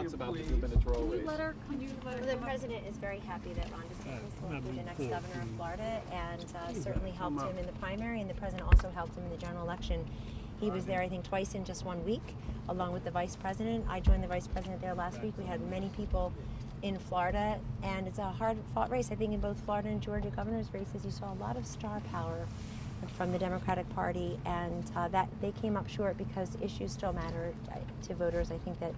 thoughts about the gubernatorial race? The president is very happy that Ron DeSantis will be the next governor of Florida, and certainly helped him in the primary, and the president also helped him in the general election. He was there, I think, twice in just 1 week, along with the vice president. I joined the vice president there last week. We had many people in Florida, and it's a hard-fought race. I think in both Florida and Georgia governor's races, you saw a lot of star power from the Democratic Party, and that they came up short because issues still matter to voters. I think that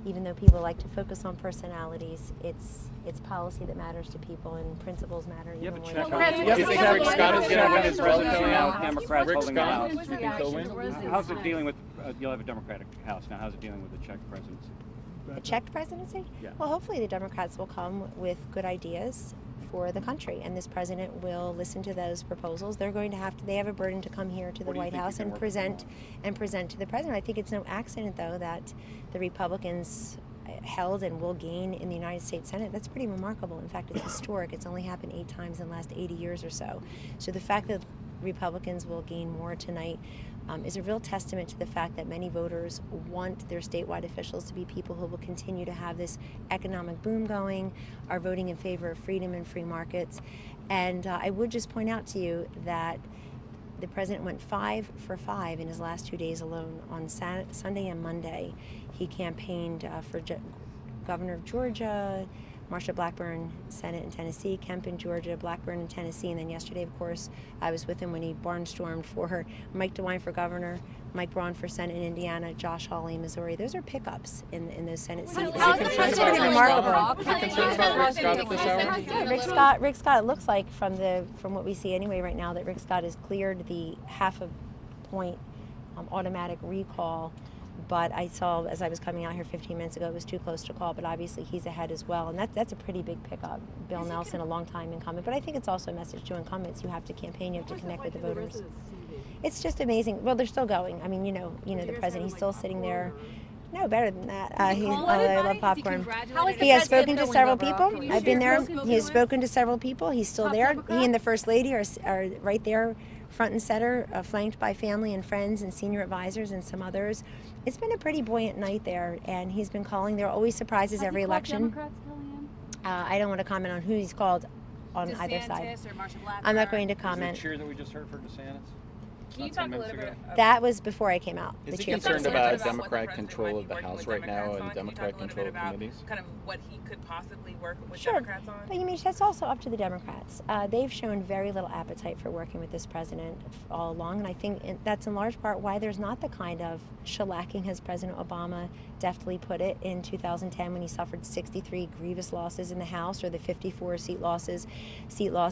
even though people like to focus on personalities, it's policy that matters to people, and principles matter even more. You think Rick Scott is going to win as well? Democrats Rick holding the Scott House. will win? How's it dealing with, you'll have a Democratic House now, how's it dealing with the checked presidency? A checked presidency? Yeah. Well, hopefully the Democrats will come with good ideas for the country, and this president will listen to those proposals. They're going to they have a burden to come here to the White House and present to the president. I think it's no accident, though, that the Republicans held and will gain in the United States Senate. That's pretty remarkable. In fact, it's historic. It's only happened 8 times in the last 80 years or so. So the fact that Republicans will gain more tonight is a real testament to the fact that many voters want their statewide officials to be people who will continue to have this economic boom going, are voting in favor of freedom and free markets. And I would just point out to you that the president went 5 for 5 in his last 2 days alone. On Sunday and Monday, he campaigned for governor of Georgia, Marsha Blackburn, Senate in Tennessee, Kemp in Georgia, Blackburn in Tennessee, and then yesterday, of course, I was with him when he barnstormed for Mike DeWine for governor, Mike Braun for Senate in Indiana, Josh Hawley in Missouri. Those are pickups in those Senate seats. It's pretty remarkable. Are you concerned about Rick Scott at this hour? Rick Scott, it looks like from what we see anyway right now that Rick Scott has cleared the half-a-point automatic recall. But I saw, as I was coming out here 15 minutes ago, it was too close to call, but obviously he's ahead as well. And that's a pretty big pickup. Bill Nelson, a long-time incumbent. But I think it's also a message to incumbents. You have to campaign, you have to connect with the voters. It's just amazing. Well, they're still going. I mean, you know the president, he's still sitting there. No, better than that. I love popcorn. He has spoken to several people. I've been there. He has spoken to several people. He's still there. He and the First Lady are right there, front and center, flanked by family and friends and senior advisors and some others. It's been a pretty buoyant night there, and he's been calling. There are always surprises every election. I don't want to comment on who he's called on either side. I'm not going to comment. The cheer that we just heard for DeSantis? Can you talk a little bit about that? Was before I came out. Is he concerned about Democratic control of the House right now and Democratic control of committees? Kind of what he could possibly work with Sure. Democrats on? But you mean that's also up to the Democrats. They've shown very little appetite for working with this president all along, and I think that's in large part why there's not the kind of shellacking, as President Obama deftly put it in 2010 when he suffered 63 grievous losses in the House, or the 54 seat loss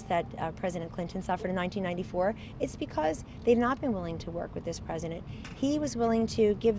that President Clinton suffered in 1994. It's because they've not been willing to work with this president. He was willing to do a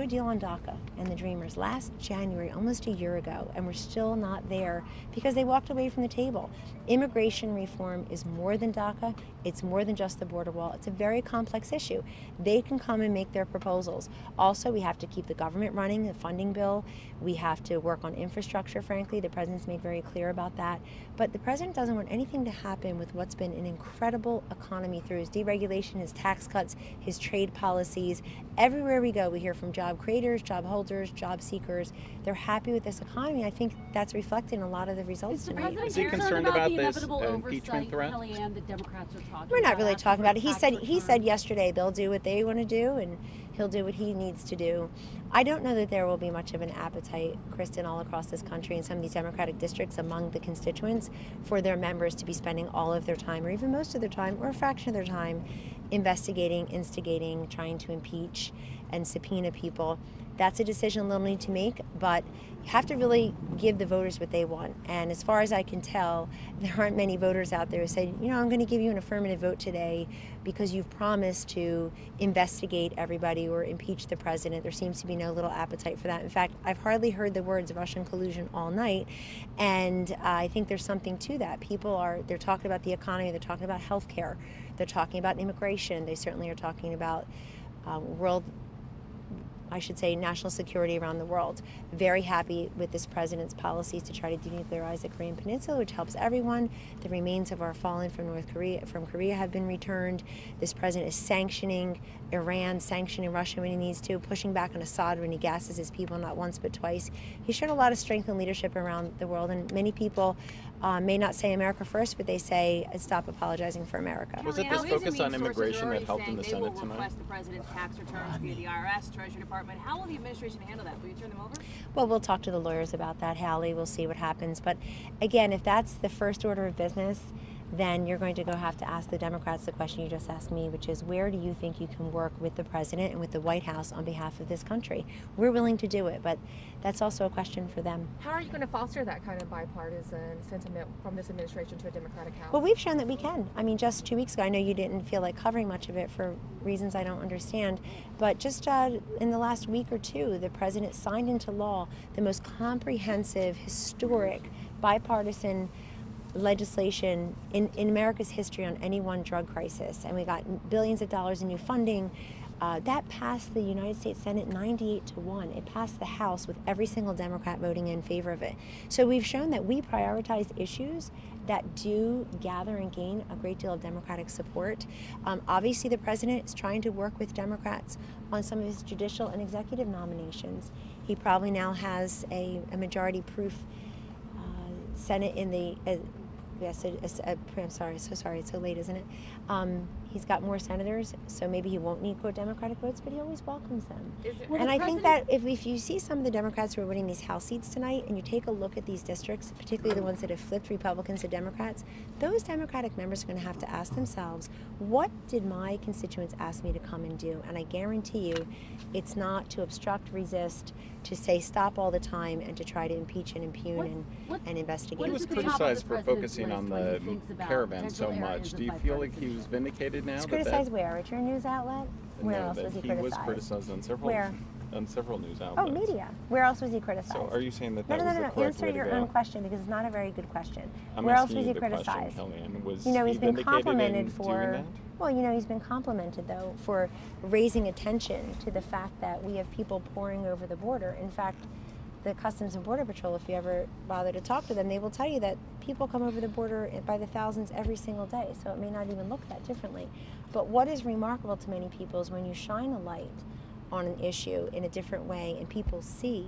deal on DACA and the Dreamers last January, almost a year ago, and we're still not there because they walked away from the table. Immigration reform is more than DACA. It's more than just the border wall. It's a very complex issue. They can come and make their proposals. Also, we have to keep the government running, the funding bill. We have to work on infrastructure, frankly. The president's made very clear about that. But the president doesn't want anything to happen with what's been an incredible economy through his deregulation, his tax cuts, his trade policies. Everywhere we go, we hear from job creators, job holders, job seekers. They're happy with this economy. I think that's reflected in a lot of the results tonight. Is he concerned about this impeachment threat? Kellyanne, the Democrats are talking We're not really talking about it. He said yesterday they'll do what they want to do, and he'll do what he needs to do. I don't know that there will be much of an appetite, Kristen, all across this country in some of these Democratic districts among the constituents for their members to be spending all of their time, or even most of their time, or a fraction of their time, investigating, instigating, trying to impeach and subpoena people. That's a decision they'll need to make, but you have to really give the voters what they want. And as far as I can tell, there aren't many voters out there who say, you know, I'm going to give you an affirmative vote today because you've promised to investigate everybody or impeach the president. There seems to be no little appetite for that. In fact, I've hardly heard the words Russian collusion all night, and I think there's something to that. They're talking about the economy, they're talking about health care, they're talking about immigration, they certainly are talking about I should say, national security around the world. Very happy with this president's policies to try to denuclearize the Korean Peninsula, which helps everyone. The remains of our fallen from Korea have been returned. This president is sanctioning Iran, sanctioning Russia when he needs to, pushing back on Assad when he gasses his people not once but twice. He showed a lot of strength and leadership around the world, and many people may not say America first, but they say stop apologizing for America. Was it this focus on immigration that helped in the Senate tonight? Request the president's tax returns via the IRS, Treasury Department. How will the administration handle that? Will you turn them over? Well, we'll talk to the lawyers about that, Hallie. We'll see what happens. But again, if that's the first order of business, then you're going to have to ask the Democrats the question you just asked me, which is, where do you think you can work with the president and with the White House on behalf of this country? We're willing to do it, but that's also a question for them. How are you going to foster that kind of bipartisan sentiment from this administration to a Democratic House? Well, we've shown that we can. I mean, just 2 weeks ago, I know you didn't feel like covering much of it for reasons I don't understand, but just in the last week or two, the president signed into law the most comprehensive, historic, bipartisan legislation in America's history on any one drug crisis, and we got billions of dollars in new funding. That passed the United States Senate 98-1. It passed the House with every single Democrat voting in favor of it. So we've shown that we prioritize issues that do gather and gain a great deal of Democratic support. Obviously, the president is trying to work with Democrats on some of his judicial and executive nominations. He probably now has a majority-proof Senate in the I'm sorry, so sorry, it's so late, isn't it? He's got more senators, so maybe he won't need quote Democratic votes, but he always welcomes them. And I think that if you see some of the Democrats who are winning these House seats tonight, and you take a look at these districts, particularly the ones that have flipped Republicans to Democrats, those Democratic members are going to have to ask themselves, what did my constituents ask me to come and do? And I guarantee you, it's not to obstruct, resist, to say stop all the time, and to try to impeach and impugn and investigate. He was criticized for focusing on the caravan so much. Do you feel like he was vindicated now? He's criticized where? At your news outlet? Where else was he criticized? He was criticized on several. Where? On several news outlets. Oh, media. Where else was he criticized? So are you saying that No. was the correct way to Answer your go? own question, because it's not a very good question. I'm Where else asking was you he the question, criticized? Kellyanne. Was You know, he he's been vindicated complimented in for. doing that? Well, you know, he's been complimented though for raising attention to the fact that we have people pouring over the border. In fact, the Customs and Border Patrol, if you ever bother to talk to them, they will tell you that people come over the border by the thousands every single day, so it may not even look that differently. But what is remarkable to many people is when you shine a light on an issue in a different way and people see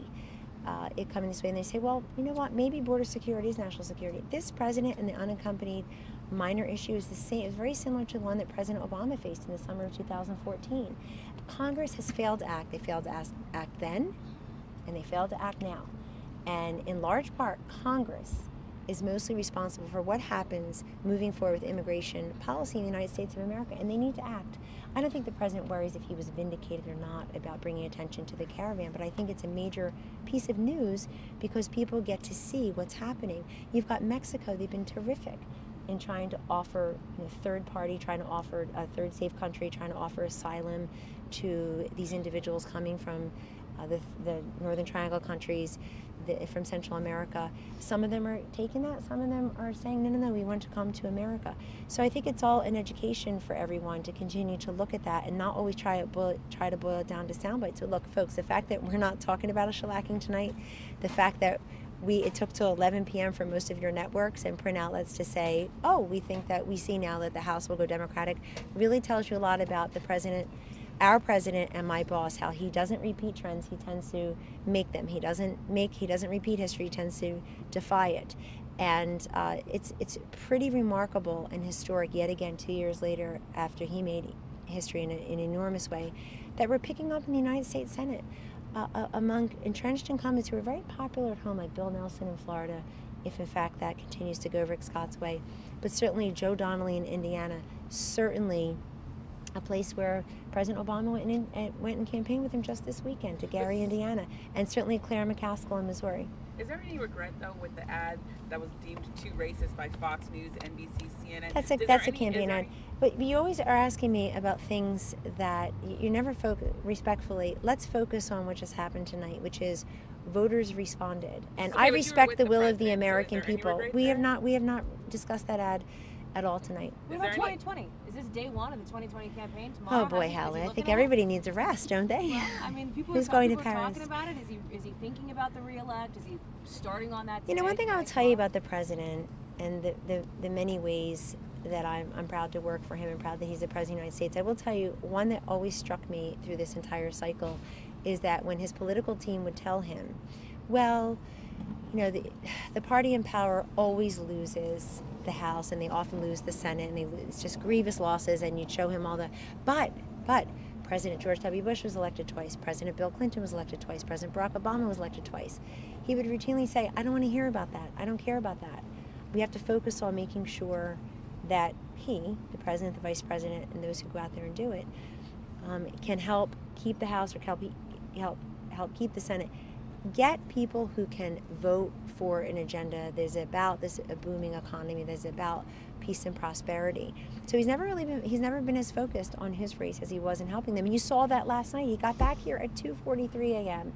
it coming this way, and they say, well, you know what, maybe border security is national security. This president and the unaccompanied minor issue is the same. It's very similar to the one that President Obama faced in the summer of 2014. Congress has failed to act. They failed to act then, and they failed to act now. And in large part, Congress is mostly responsible for what happens moving forward with immigration policy in the United States of America, and they need to act. I don't think the president worries if he was vindicated or not about bringing attention to the caravan, but I think it's a major piece of news because people get to see what's happening. You've got Mexico. They've been terrific in trying to offer, third party, trying to offer a third safe country, trying to offer asylum to these individuals coming from the Northern Triangle countries, from Central America. Some of them are taking that. Some of them are saying, no, we want to come to America. So I think it's all an education for everyone to continue to look at that and not always try to boil it down to sound bites. So look, folks, the fact that we're not talking about a shellacking tonight, the fact that it took till 11 p.m. for most of your networks and print outlets to say, oh, we see now that the House will go Democratic, really tells you a lot about the president, our president, and my boss, how he doesn't repeat trends, he tends to make them. He doesn't repeat history, he tends to defy it. And it's pretty remarkable and historic, yet again, 2 years later, after he made history in an enormous way, that we're picking up in the United States Senate among entrenched incumbents who are very popular at home, like Bill Nelson in Florida, if in fact that continues to go Rick Scott's way. But certainly Joe Donnelly in Indiana, certainly a place where President Obama went and campaigned with him just this weekend, to Gary, Indiana, and certainly Claire McCaskill in Missouri. Is there any regret, though, with the ad that was deemed too racist by Fox News, NBC, CNN? That's a campaign ad. But you always are asking me about things that you never focus respectfully. Let's focus on what just happened tonight, which is voters responded, and I respect the will of the American people. We have not discussed that ad at all tonight. What Is about there any- 2020? Is this day one of the 2020 campaign tomorrow? Oh boy, Is he Hallie, I looking think at it? everybody needs a rest, don't they? Well, I mean, people Who's are, going to people are Paris? talking about it. Is he thinking about the re-elect? Is he starting on that? You know, today, one thing I'll tonight, tell you tomorrow? about the president and the many ways that I'm proud to work for him and proud that he's the president of the United States. I will tell you, one that always struck me through this entire cycle is that when his political team would tell him, well, you know, the party in power always loses the House and they often lose the Senate and it's just grievous losses, and you'd show him all the, but President George W. Bush was elected twice, President Bill Clinton was elected twice, President Barack Obama was elected twice. He would routinely say, I don't want to hear about that. I don't care about that. We have to focus on making sure that he, the president, the vice president, and those who go out there and do it, can help keep the House or help keep the Senate. Get people who can vote for an agenda that is about a booming economy, that is about peace and prosperity. So he's never been as focused on his race as he was in helping them. And you saw that last night. He got back here at 2:43 a.m.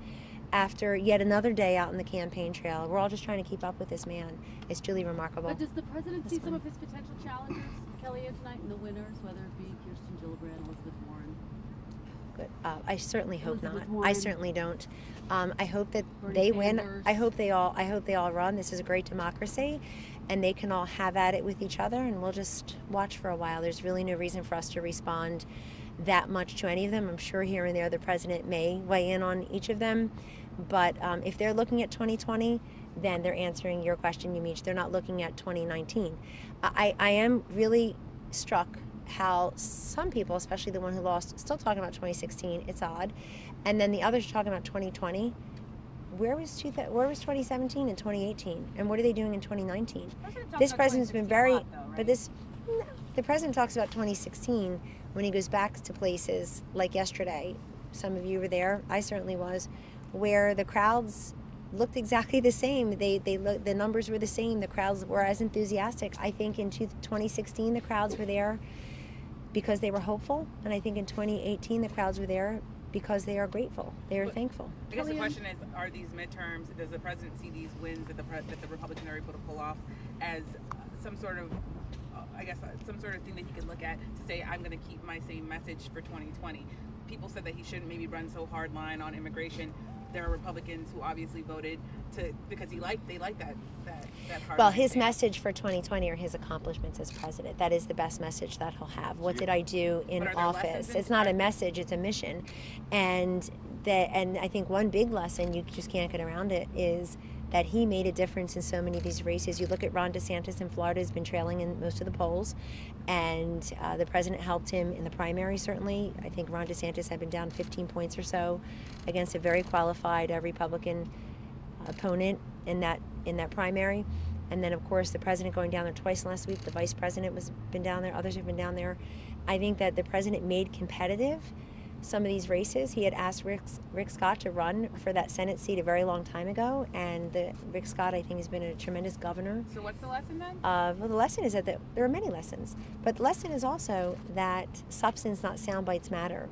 after yet another day out on the campaign trail. We're all just trying to keep up with this man. It's truly remarkable. But does the president see That's some fine. of his potential challengers, Kellyanne, tonight, in the winners, whether it be Kirsten Gillibrand, Elizabeth Warren? Good. I certainly hope Elizabeth not. I Warren. certainly don't. I hope that Bernie they win. Sanders. I hope they all run. This is a great democracy, and they can all have at it with each other, and we'll just watch for a while. There's really no reason for us to respond that much to any of them. I'm sure here and there the president may weigh in on each of them, but if they're looking at 2020, then they're answering your question, Yamiche. They're not looking at 2019. I am really struck how some people, especially the one who lost, still talking about 2016. It's odd. And then the others are talking about 2020. Where was 2017 and 2018? And what are they doing in 2019? This president's been very, the president talks about 2016 when he goes back to places like yesterday. Some of you were there. I certainly was, where the crowds looked exactly the same. The numbers were the same. The crowds were as enthusiastic. I think in 2016 the crowds were there because they were hopeful, and I think in 2018 the crowds were there because they are grateful. They are thankful. I guess the question is, are these midterms, does the president see these wins that the Republicans are able to pull off as some sort of, some sort of thing that he could look at to say, I'm going to keep my same message for 2020? People said that he shouldn't maybe run so hard line on immigration. There are Republicans who obviously voted because they like that hard. Well, line his stance. message for 2020 are his accomplishments as president. That is the best message that he'll have. What did I do in But are there office? lessons in It's not a that? message, it's a mission. And I think one big lesson, you just can't get around it, is that he made a difference in so many of these races. You look at Ron DeSantis in Florida, has been trailing in most of the polls, and the president helped him in the primary, certainly. I think Ron DeSantis had been down 15 points or so against a very qualified Republican opponent in that primary. And then, of course, the president going down there twice last week. The vice president been down there. Others have been down there. I think that the president made competitive some of these races. He had asked Rick Scott to run for that Senate seat a very long time ago, and Rick Scott, I think, has been a tremendous governor. So what's the lesson then? Well, the lesson is that there are many lessons, but the lesson is also that substance, not sound bites, matter.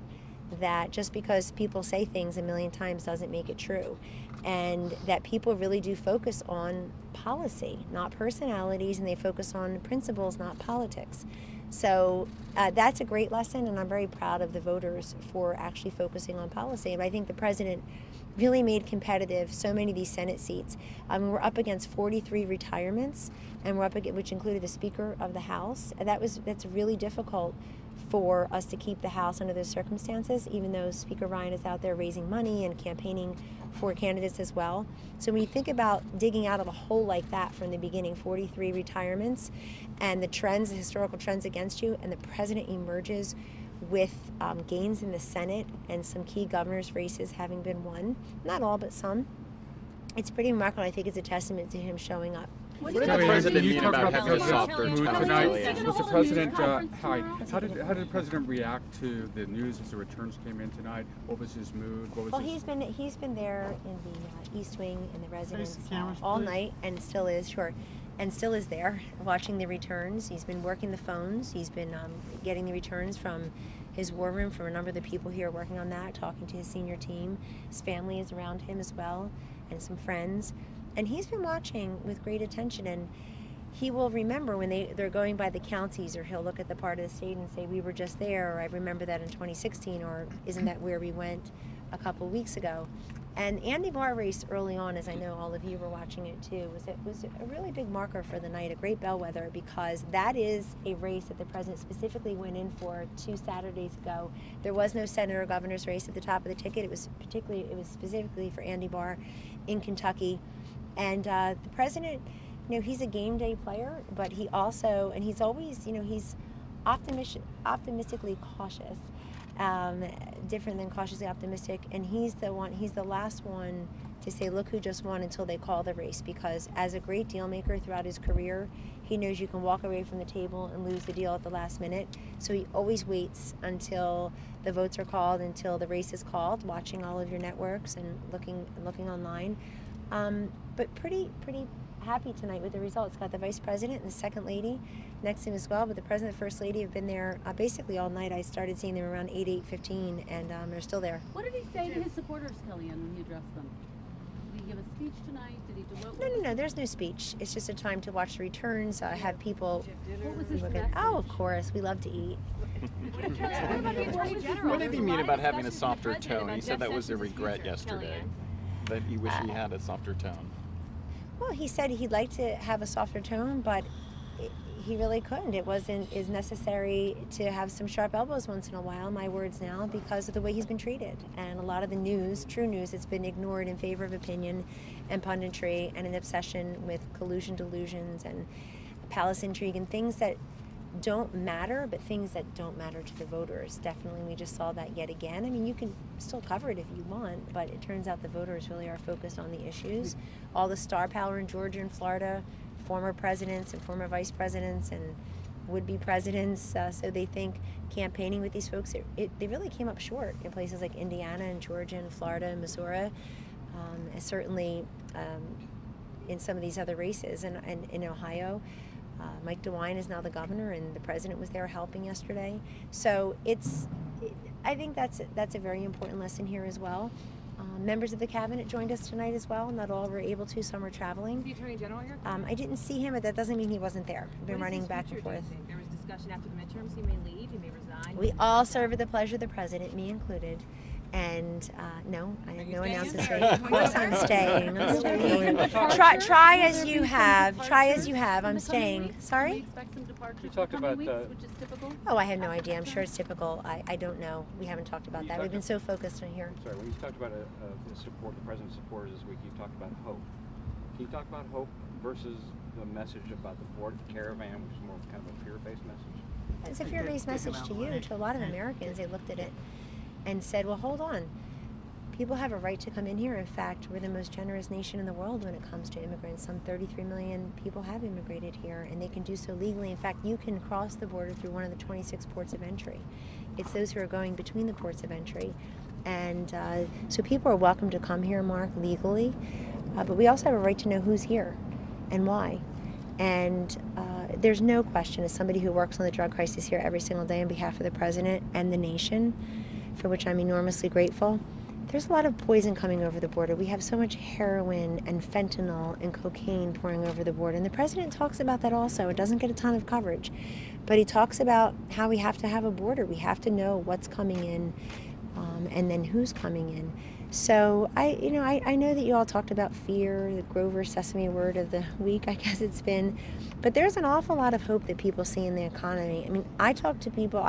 That just because people say things a million times doesn't make it true, and that people really do focus on policy, not personalities, and they focus on principles, not politics. So that's a great lesson, and I'm very proud of the voters for actually focusing on policy. And I think the president really made competitive so many of these Senate seats. We're up against 43 retirements, and we're up against, which included the Speaker of the House. And that's really difficult for us to keep the House under those circumstances, even though Speaker Ryan is out there raising money and campaigning for candidates as well. So when you think about digging out of a hole like that from the beginning, 43 retirements, and the trends, the historical trends against you, and the president emerges with gains in the Senate and some key governor's races having been won, not all, but some, it's pretty remarkable. I think it's a testament to him showing up. What did the president mean about having a softer mood tone, tonight? Kellyanne? Was the president, How did the president react to the news as the returns came in tonight? What was his mood? What was Well, his... he's been there in the East Wing in the residence cameras, all please. night, and still is and still is there watching the returns. He's been working the phones. He's been getting the returns from his war room, from a number of the people here working on that, talking to his senior team. His family is around him as well, and some friends. And he's been watching with great attention. And he will remember when they're going by the counties, or he'll look at the part of the state and say, we were just there, or I remember that in 2016, or isn't that where we went a couple weeks ago? And Andy Barr race early on, as I know all of you were watching it too, was a really big marker for the night, a great bellwether, because that is a race that the president specifically went in for 2 Saturdays ago. There was no senator or governor's race at the top of the ticket. It was specifically for Andy Barr in Kentucky. And the president, you know, he's a game day player, but he also, and he's always, you know, he's optimistically cautious. Different than cautiously optimistic, and he's the last one to say, look who just won, until they call the race, because as a great deal maker throughout his career, he knows you can walk away from the table and lose the deal at the last minute. So he always waits until the votes are called, until the race is called, watching all of your networks and looking online. But pretty happy tonight with the results. Got the vice president and the second lady next to him as well, but the president and first lady have been there basically all night. I started seeing them around 8:15, and they're still there. What did he say to his supporters, Kellyanne, when he addressed them? Did he give a speech tonight? Did he do what? No, there's no speech. It's just a time to watch the returns, have people. What was his look message? Oh, of course, we love to eat. What about the Attorney General? What did he There's mean lot about of having a discussion from the softer president tone? about He said Jeff that was a Sessions' regret future, yesterday, Kellyanne. that he wished he had a softer tone. Well, he said he'd like to have a softer tone, but he really couldn't. It is necessary to have some sharp elbows once in a while, my words now, because of the way he's been treated. And a lot of the news, true news, has been ignored in favor of opinion and punditry and an obsession with collusion, delusions, and palace intrigue, and things that don't matter, but things that don't matter to the voters. Definitely, we just saw that yet again. I mean, you can still cover it if you want, but it turns out the voters really are focused on the issues. All the star power in Georgia and Florida, former presidents and former vice presidents and would-be presidents, so they think campaigning with these folks, they really came up short in places like Indiana and Georgia and Florida and Missouri, and certainly in some of these other races, and in Ohio. Mike DeWine is now the governor, and the president was there helping yesterday. So I think that's a very important lesson here as well. Members of the cabinet joined us tonight as well. Not all were able to. Some were traveling. The Attorney General here? I didn't see him, but that doesn't mean he wasn't there. I've been running back and forth. There was discussion after the midterms. He may leave. He may resign. We all serve at the pleasure of the president, me included. And no, I have no announcements. Of course I'm staying. I'm staying. Try as you have. Try as you have. I'm staying. Can we Sorry? expect some departures You in talked the coming about, weeks, which is typical? Oh, I have no idea. I'm sure it's typical. I don't know. We haven't talked about that. We've been so focused on here. Sorry, when you talked about the president's supporters this week, you talked about hope. Can you talk about hope versus the message about the board caravan, which is more kind of a fear-based message? It's a fear-based message to you, to a lot of Americans. They looked at it and said, well, hold on. People have a right to come in here. In fact, we're the most generous nation in the world when it comes to immigrants. Some 33 million people have immigrated here, and they can do so legally. In fact, you can cross the border through one of the 26 ports of entry. It's those who are going between the ports of entry. And so people are welcome to come here, Mark, legally. But we also have a right to know who's here and why. And there's no question, as somebody who works on the drug crisis here every single day on behalf of the president and the nation, for which I'm enormously grateful, there's a lot of poison coming over the border. We have so much heroin and fentanyl and cocaine pouring over the border. And the president talks about that also. It doesn't get a ton of coverage. But he talks about how we have to have a border. We have to know what's coming in and then who's coming in. So I know that you all talked about fear, the Grover Sesame word of the week, I guess it's been. But there's an awful lot of hope that people see in the economy. I mean, I talk to people,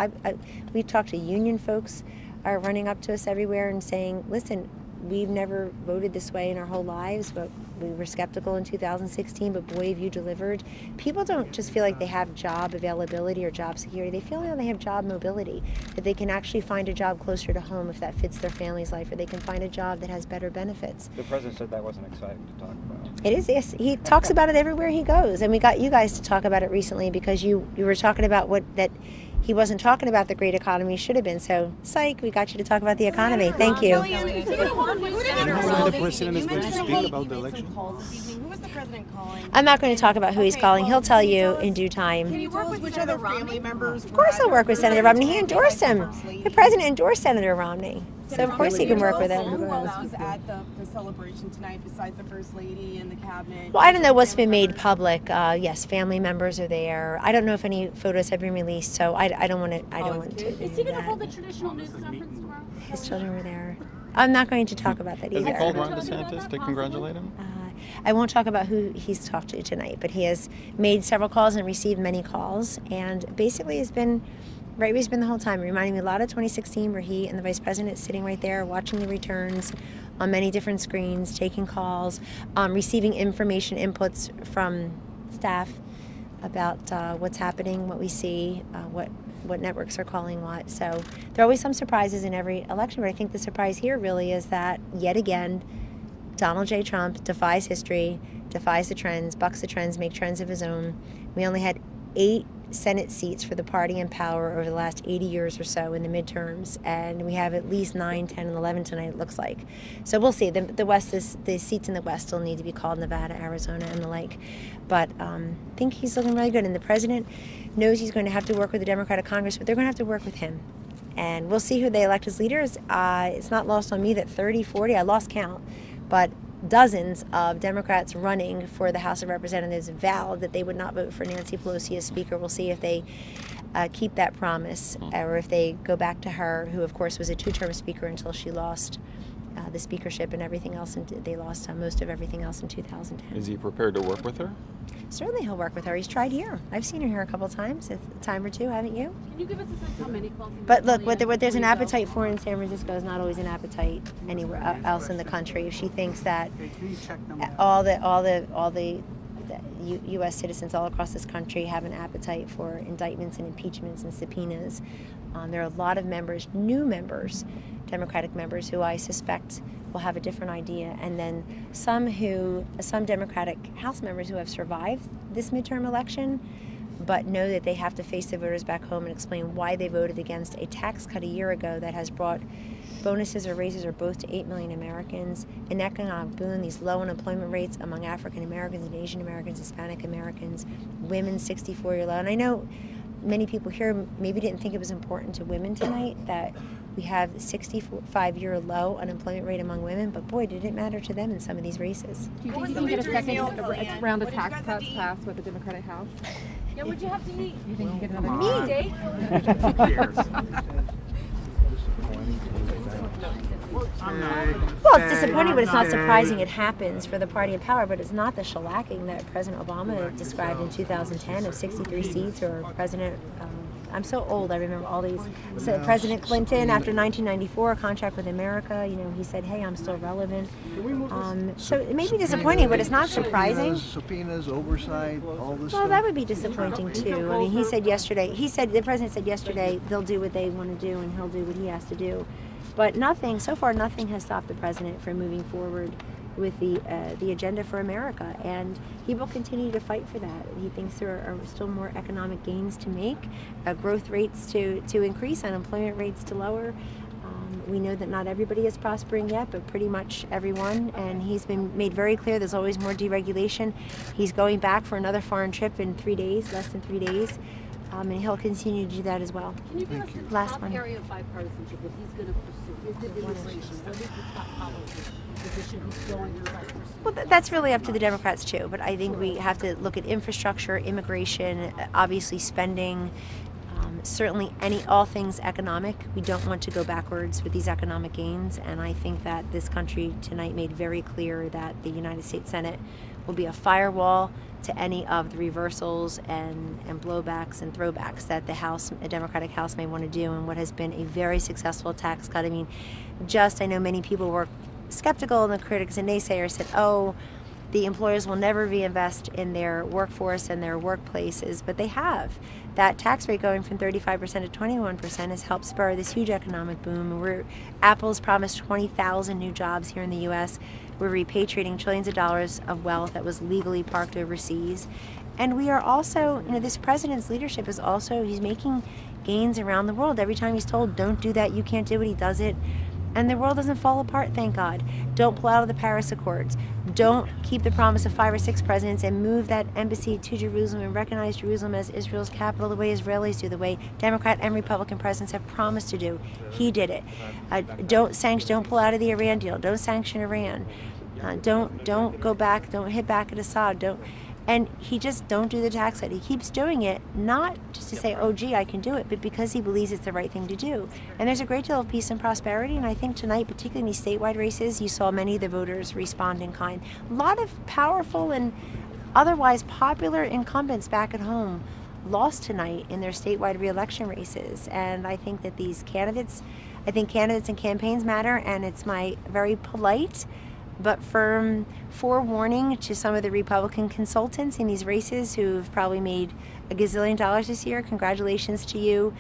we've talked to union folks are running up to us everywhere and saying, listen, we've never voted this way in our whole lives, but we were skeptical in 2016, but boy, have you delivered. People don't just feel like they have job availability or job security. They feel like they have job mobility, that they can actually find a job closer to home if that fits their family's life, or they can find a job that has better benefits. The president said that wasn't exciting to talk about. It is, yes. He talks about it everywhere he goes. And we got you guys to talk about it recently because you were talking about that he wasn't talking about the great economy, should have been. So, psych, we got you to talk about the economy. Thank you. The president is going to speak about the election. Who was the president calling? I'm not going to talk about who he's calling. He'll tell you in due time. Can you work with which other family members? Of course I'll work with Senator Romney. He endorsed him. The president endorsed Senator Romney. So of course he can work with them. Who else was at the celebration tonight besides the First Lady and the cabinet? Well, I don't know what's been made public. Yes, family members are there. I don't know if any photos have been released, so I don't want to. I don't want to. Is he going to hold the traditional news conference tomorrow? His children were there. I'm not going to talk about that Has either. he called Ron DeSantis to congratulate him? I won't talk about who he's talked to tonight, but he has made several calls and received many calls, and basically has been right where he's been the whole time, reminding me a lot of 2016, where he and the vice president sitting right there watching the returns on many different screens, taking calls, receiving information inputs from staff about what's happening, what we see, what networks are calling what. So there are always some surprises in every election, but I think the surprise here really is that yet again Donald J. Trump defies history, defies the trends, bucks the trends, makes trends of his own. We only had 8 Senate seats for the party in power over the last 80 years or so in the midterms, and we have at least 9, 10, and 11 tonight, it looks like. So we'll see. The seats in the West still need to be called, Nevada, Arizona, and the like. But I think he's looking really good, and the president knows he's going to have to work with the Democratic Congress, but they're going to have to work with him. And we'll see who they elect as leaders. It's not lost on me that 30, 40, I lost count, but dozens of Democrats running for the House of Representatives vowed that they would not vote for Nancy Pelosi as Speaker. We'll see if they keep that promise or if they go back to her, who of course was a 2-term Speaker until she lost the speakership and everything else, and they lost most of everything else in 2010. Is he prepared to work with her? Certainly he'll work with her. He's tried here. I've seen her here a couple of times, a time or two, haven't you? Can you give us a sense how many calls? But look, what there's an appetite for in San Francisco is not always an appetite anywhere else in the country. If she thinks that all the U.S. citizens all across this country have an appetite for indictments and impeachments and subpoenas, there are a lot of members, new members, Democratic members, who I suspect will have a different idea, and then some Democratic House members who have survived this midterm election but know that they have to face the voters back home and explain why they voted against a tax cut a year ago that has brought bonuses or raises or both to 8 million Americans, an economic boom, these low unemployment rates among African Americans and Asian Americans, Hispanic Americans, women 64-year low. And I know many people here maybe didn't think it was important to women tonight that we have 65-year low unemployment rate among women, but boy, did it matter to them in some of these races. Do you think you can get a second round of tax cuts passed with the Democratic House? Yeah, what'd you have to eat? You think you can get another Steak? Well, it's disappointing, but it's not surprising it happens for the party in power, but it's not the shellacking that President Obama described in 2010 of 63 seats, or President, I'm so old, I remember all these. So President Clinton, after 1994, a contract with America, he said, hey, I'm still relevant. So it may be disappointing, but it's not surprising. Subpoenas, oversight, all this Well, stuff. that would be disappointing too. I mean, the president said yesterday, they'll do what they want to do and he'll do what he has to do. But so far nothing has stopped the president from moving forward with the agenda for America, and he will continue to fight for that. He thinks there are still more economic gains to make, growth rates to increase, unemployment rates to lower. We know that not everybody is prospering yet, but pretty much everyone, and he's been made very clear there's always more deregulation. He's going back for another foreign trip in 3 days, less than 3 days, and he'll continue to do that as well. Can you give us the Last top one. area of bipartisanship that he's going to pursue? Is it immigration? What is the top policy position he's going to try to pursue? Well, that's really up to the Democrats too, but I think we have to look at infrastructure, immigration, obviously spending, certainly all things economic. We don't want to go backwards with these economic gains, and I think that this country tonight made very clear that the United States Senate will be a firewall to any of the reversals and blowbacks and throwbacks that the Democratic House may want to do, and what has been a very successful tax cut. I mean, I know many people were skeptical, and the critics and naysayers said, oh, the employers will never reinvest in their workforce and their workplaces, but they have. That tax rate going from 35% to 21% has helped spur this huge economic boom. Apple's promised 20,000 new jobs here in the U.S. We're repatriating trillions of dollars of wealth that was legally parked overseas. And we are also, this president's leadership is also, he's making gains around the world. Every time he's told, don't do that, you can't do it, he does it. And the world doesn't fall apart, thank God. Don't pull out of the Paris Accords. Don't keep the promise of 5 or 6 presidents and move that embassy to Jerusalem and recognize Jerusalem as Israel's capital the way Israelis do, the way Democrat and Republican presidents have promised to do. He did it. Don't pull out of the Iran deal. Don't sanction Iran. Don't go back. Don't hit back at Assad. And he just don't do the tax cut. He keeps doing it, not just to say, oh, gee, I can do it, but because he believes it's the right thing to do. And there's a great deal of peace and prosperity, and I think tonight, particularly in these statewide races, you saw many of the voters respond in kind. A lot of powerful and otherwise popular incumbents back at home lost tonight in their statewide re-election races. And I think that candidates and campaigns matter, and it's my very polite but firm forewarning to some of the Republican consultants in these races who've probably made a gazillion dollars this year. Congratulations to you.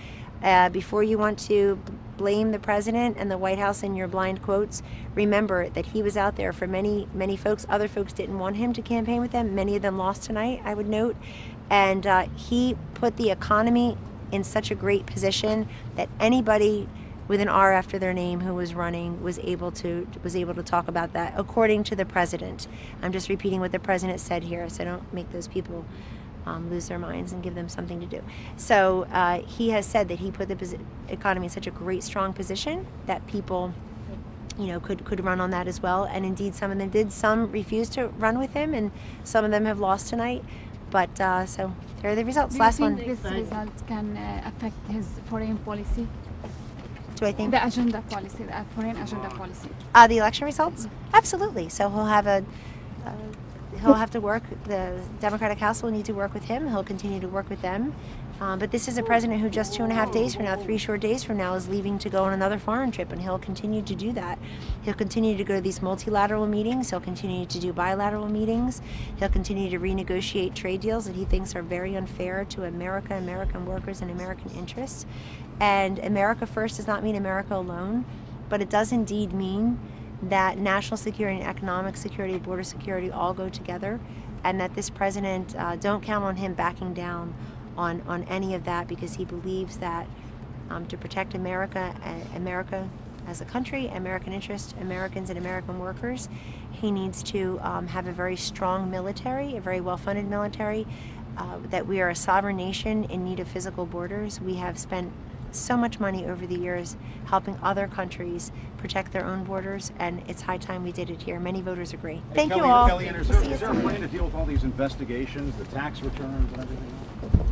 Before you want to blame the president and the White House in your blind quotes, remember that he was out there for many, many folks. Other folks didn't want him to campaign with them. Many of them lost tonight, I would note. And he put the economy in such a great position that anybody with an R after their name who was running was able to talk about that, according to the president. I'm just repeating what the president said here, so don't make those people lose their minds and give them something to do. So he has said that he put the economy in such a great, strong position that people, could run on that as well. And indeed, some of them did. Some refused to run with him, and some of them have lost tonight. But so there are the results. Last one. Do you think this result can affect his foreign policy? Do I think the agenda policy, the foreign agenda policy? The election results? Absolutely. So he'll have to work. The Democratic House will need to work with him. He'll continue to work with them. But this is a president who just 2.5 days from now, 3 short days from now, is leaving to go on another foreign trip, and he'll continue to do that. He'll continue to go to these multilateral meetings. He'll continue to do bilateral meetings. He'll continue to renegotiate trade deals that he thinks are very unfair to America, American workers, and American interests. And America first does not mean America alone, but it does indeed mean that national security and economic security, border security all go together, and that this president, don't count on him backing down on any of that, because he believes that to protect America as a country, American interests, Americans and American workers, he needs to have a very strong military, a very well-funded military, that we are a sovereign nation in need of physical borders. We have spent so much money over the years helping other countries protect their own borders, and it's high time we did it here. Many voters agree. Thank you all. Kellyanne, is there a plan to deal with all these investigations, the tax returns and everything else?